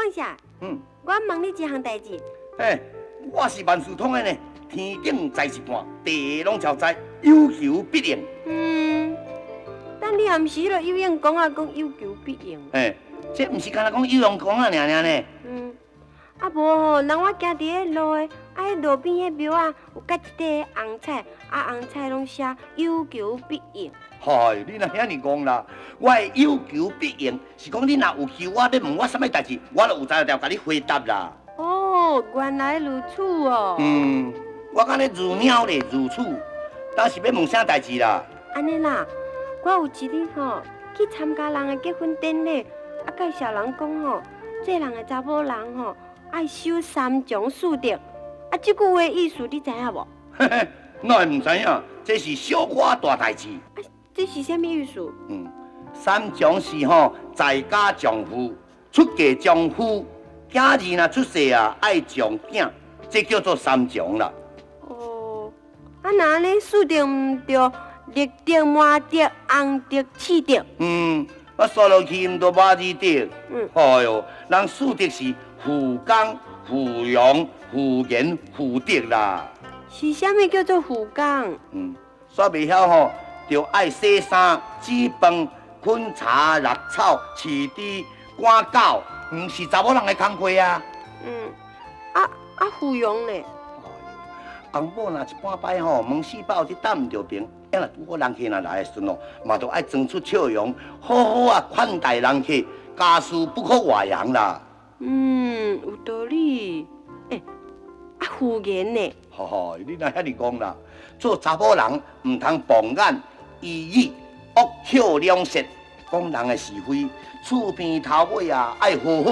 王爷，我问你一项代志。我是万事通的呢，天顶在一半，地拢超知，有求必应。但你也毋是迄个有用讲啊，讲有求必应。这毋是干那讲有用讲啊，尔呢。啊无吼，人我行伫迄路诶，迄路边迄庙啊，有夹一块红菜，红菜拢写有求必应。你若遐尼讲啦，我的有求必应，是讲你若有求，我要问我啥物代志，我就有才调甲你回答啦。原来如此哦。我敢咧如鸟咧如此，当是要问啥代志啦？安尼啦，我有一日吼去参加人的结婚典礼，介绍人讲吼，这人的查某人吼爱守三从四德，这句话意思你知影无？哪会唔知影？这是小可大代志。这是啥物意思？三从是在家丈夫，出嫁丈夫。囝儿若出世啊，爱将囝，这叫做三从啦。那安尼四德唔对，立德、满德、洪德、次德。说落去唔都马二德。人四德是富刚、富荣、富言、富德啦。是啥物叫做富刚？煞袂晓就爱洗衫、煮饭、昆茶、落草、饲猪、赶狗。唔是查某人的工课啊！富荣咧。翁某若一半摆门四宝伫担唔着平，若拄好人客若来的时阵嘛着爱装出笑容，好好款待人客，家事不可外扬啦。有道理。富言呢？你若遐尼讲啦，做查某人唔通傍眼、异语、恶口两舌，讲人的是非。厝边头尾爱好好。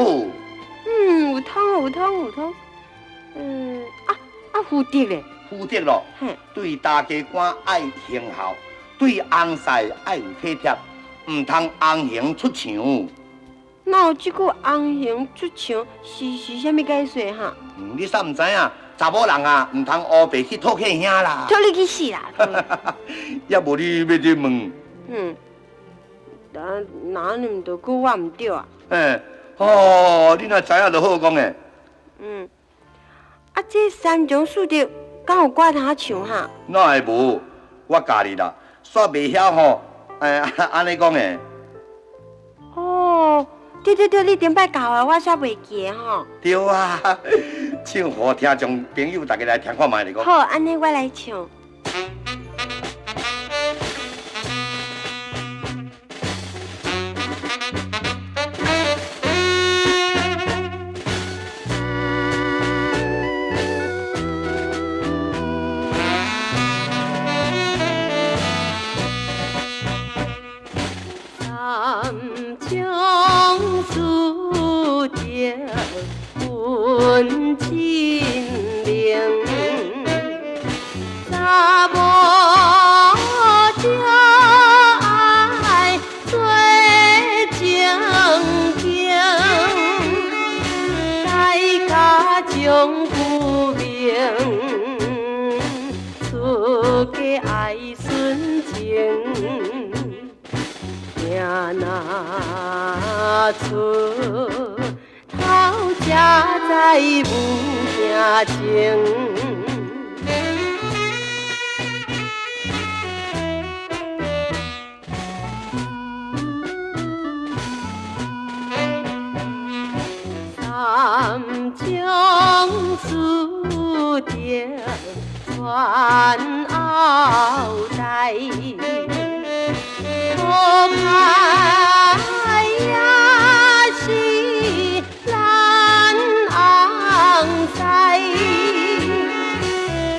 有通。富德咧？富德咯。对大家官爱行孝，对翁婿爱有体贴，唔通翁行出墙。哪有这句翁行出墙是啥物解说哈？你煞唔知影？查某人唔通乌白去讨客兄啦。讨你去死啦！也无你要再问。哪你唔着讲我唔对啊？你若知影就好讲诶。这三从四德敢有歌通唱哈？哪会无？我教你啦，煞袂晓安尼讲诶。对，你顶摆教的，我煞袂记吼。对啊，唱互听众朋友大家来听看卖嚟讲。好，安尼我来唱。问清明，查某才爱做正经，大家将夫名，出家爱顺情，行若出。头家在无行情，三从四德传后代，好歹也是咱翁婿，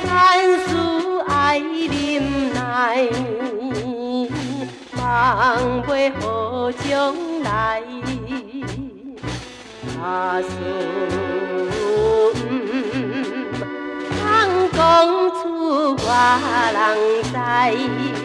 咱事爱忍耐，望袂好将来。假使通讲出我人知。